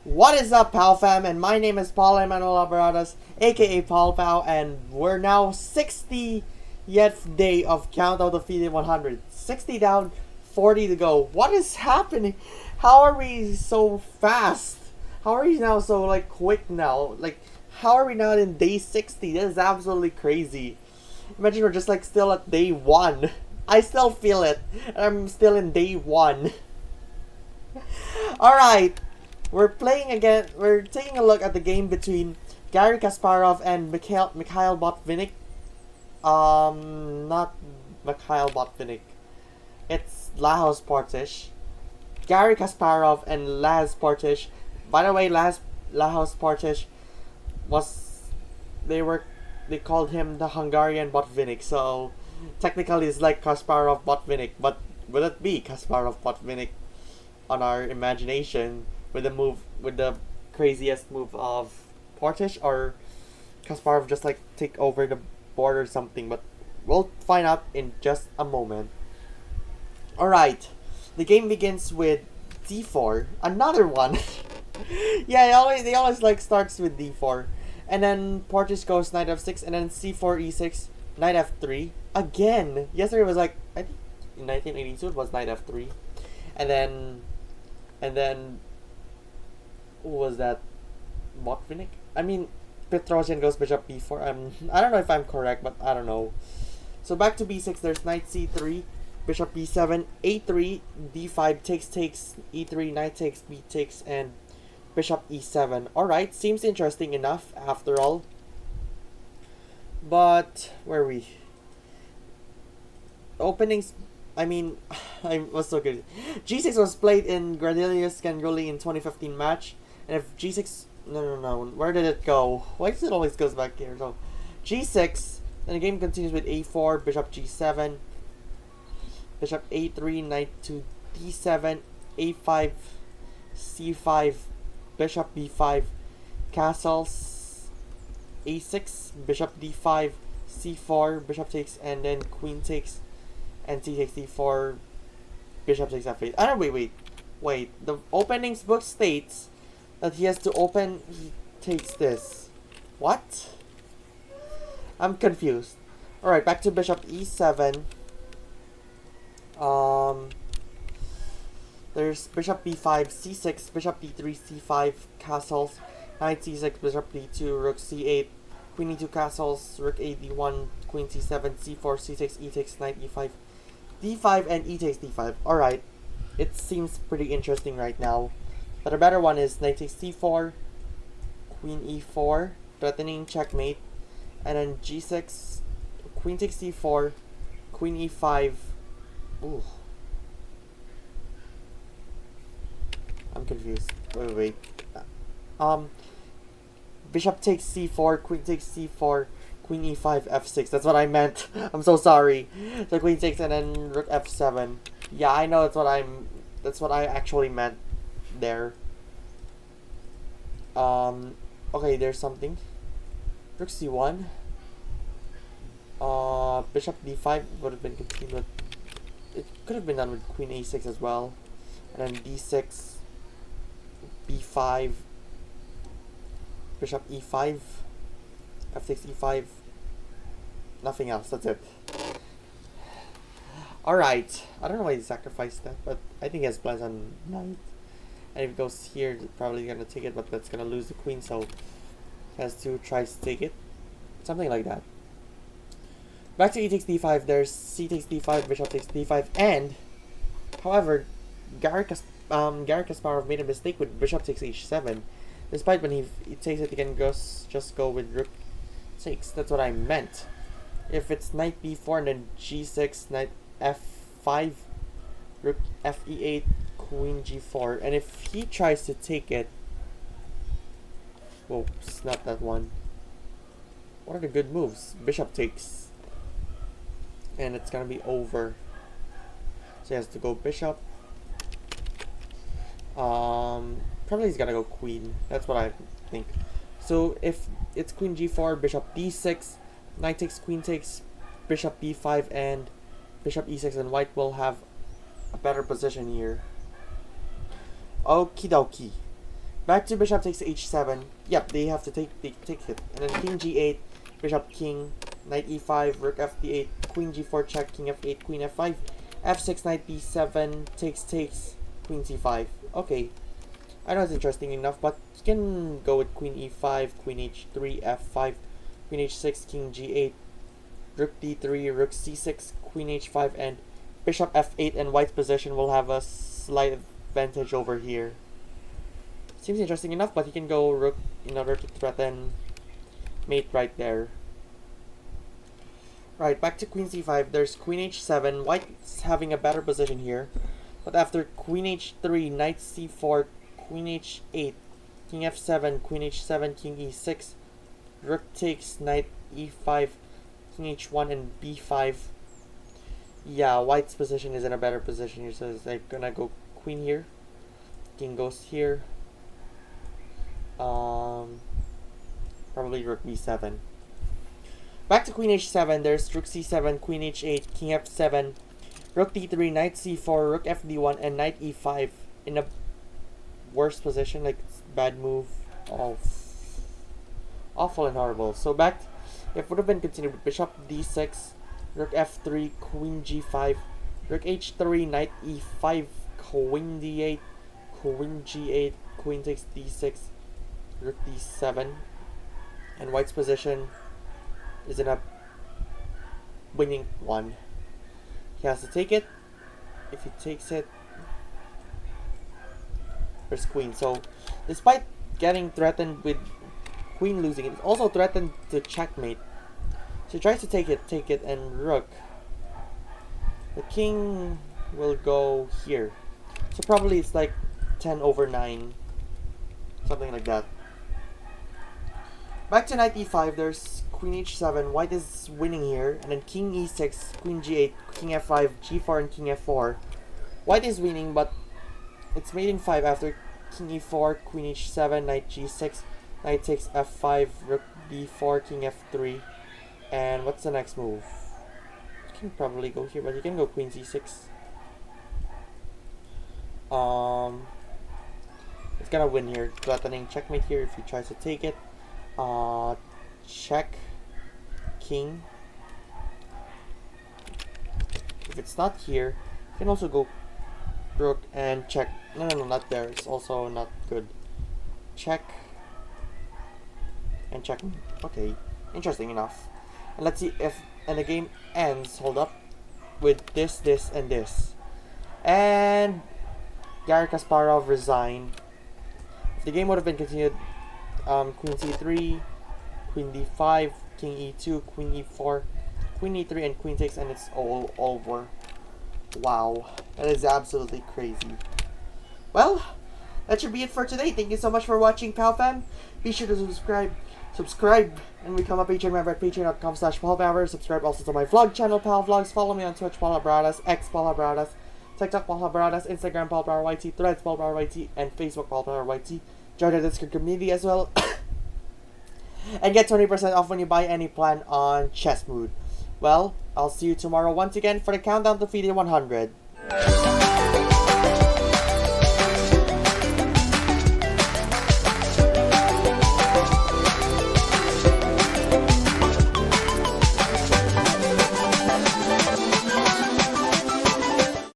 What is up, Pal Fam? And my name is Paul Emanuel Alvaradas, aka Paul Pal, and we're now 60th day of Countdown to Defeated 100. 60 down, 40 to go. What is happening? How are we so fast? How are we now so quick now? How are we now in day 60? That is absolutely crazy. Imagine we're just still at day 1. I still feel it. And I'm still in day 1. Alright. We're playing again. We're taking a look at the game between Garry Kasparov and Mikhail Botvinnik. Not Mikhail Botvinnik. It's Lajos Portish. Garry Kasparov and Lajos Portish. By the way, Lajos Portish they called him the Hungarian Botvinnik. So technically, it's like Kasparov Botvinnik. But will it be Kasparov Botvinnik on our imagination? With the craziest move of Portish, or Kasparov just take over the board or something, but we'll find out in just a moment. Alright, the game begins with d4, another one. Yeah, they always starts with d4, and then Portish goes knight f6, and then c4 e6, knight f3 again. Yesterday was I think in 1982 it was knight f3, and then who was that? Botvinnik? I mean, Petrosian goes bishop b4. I don't know if I'm correct, but I don't know. So back to b6, there's knight c3, bishop b7, a3, d5, takes, e3, knight takes, b takes, and bishop e7. Alright, seems interesting enough after all. But, where are we? Openings, I mean, I was so good. g6 was played in Gradilius Ganguly in 2015 match. And if g6... No. Where did it go? Why does it always goes back here? So, g6. Then the game continues with a4, bishop g7, bishop a3, knight to d7, a5, c5, bishop b5, castles, a6, bishop d5, c4, bishop takes, and then queen takes, and c takes d4, bishop takes f8. I don't... Wait. The openings book states that he has to open, he takes this. What? I'm confused. Alright, back to bishop e7. There's bishop b5, c6, bishop b3, c5, castles, knight c6, bishop d2, rook c8, queen e2 castles, rook a d1, queen c7, c4, c6, e takes, knight e5, d5, and e takes d5. Alright, it seems pretty interesting right now. But a better one is knight takes c4, queen e4, threatening checkmate, and then g6, queen takes c4, queen e5. Ooh. I'm confused. Wait. Bishop takes c4, queen takes c4, queen e5, f6. That's what I meant. I'm so sorry. So queen takes and then rook f7. Yeah, I know that's what I actually meant there. Okay, there's something. Rook c1. Bishop d5 would have been continued. It could have been done with queen a6 as well. And then d6, b5, bishop e5, f6, e5. Nothing else. That's it. Alright. I don't know why he sacrificed that, but I think he has plans on knight. And if it goes here, it's probably going to take it, but that's going to lose the queen, so he has to try to take it. Something like that. Back to e takes d5, there's c takes d5, bishop takes d5, and, however, Garry Kasparov made a mistake with bishop takes h7. Despite when he takes it, he can just go with rook takes. That's what I meant. If it's knight b4 and then g6, knight f5, rook fe8, queen g4, and if he tries to take it, whoa, it's not that one. What are the good moves? Bishop takes, and it's gonna be over. So he has to go bishop. Probably he's gonna go queen. That's what I think. So if it's queen g4, bishop d6, knight takes, queen takes, bishop b5 and bishop e6, and white will have a better position here. Okie dokie. Back to bishop takes h7. Yep, they have to take it. And then king g8, bishop king, knight e5, rook fd8, queen g4 check, king f8, queen f5, f6, knight b7, takes, queen c5. Okay, I know it's interesting enough, but you can go with queen e5, queen h3, f5, queen h6, king g8, rook d3, rook c6, queen h5, and bishop f8, and white's position will have a slight advantage over here. Seems interesting enough, but you can go rook in order to threaten mate right there. Right, back to queen c5. There's queen h7. White's having a better position here. But after queen h3, knight c4, queen h8, king f7, queen h7, king e6, rook takes, knight e5, king h1, and b5. Yeah, white's position is in a better position here. So it's like gonna go queen here. King goes here. Probably rook b7. Back to queen h7, there's rook c7, queen h8, king f7, rook d3, knight c4, rook fd1, and knight e5 in a worse position, like bad move. Oh, awful and horrible. So back, it would have been continued with bishop d6, rook f3, queen g5, rook h3, knight e5, queen d8, queen g8, queen takes d6, rook d7, and white's position is in a winning one. He has to take it. If he takes it, there's queen. So despite getting threatened with queen losing, it's also threatened to checkmate. So he tries to take it, and rook. The king will go here. So probably it's like 10/9. Something like that. Back to knight e5, there's queen h7, white is winning here, and then king e6, queen g8, king f5, g4, and king f4. White is winning, but it's mate in 5 after king e4, queen h7, knight g6, knight takes f5, rook b4, king f3, and what's the next move? You can probably go here, but you can go queen c6. It's gonna win here, threatening checkmate here if he tries to take it. Check, king. If it's not here, you can also go rook and check. No, not there. It's also not good. Check and check. Okay, interesting enough. And let's see if the game ends. Hold up, with this, and this. And Garry Kasparov resigned. If the game would have been continued, queen c3, queen d5, king e2, queen e4, queen e3, and queen takes, and it's all over. Wow, that is absolutely crazy. Well, that should be it for today. Thank you so much for watching, PalFam. Be sure to subscribe, and become a Patreon member at patreon.com/PalPower. Subscribe also to my vlog channel, Pal Vlogs. Follow me on Twitch, Paul Habradas, X Paul Habradas, TikTok, Paul Habradas, Instagram, Paul Power YT, Threads, Paul Power YT, and Facebook, Paul Power YT. Join the Discord community as well. And get 20% off when you buy any plan on Chessmood. Well, I'll see you tomorrow once again for the countdown to FIDE 100.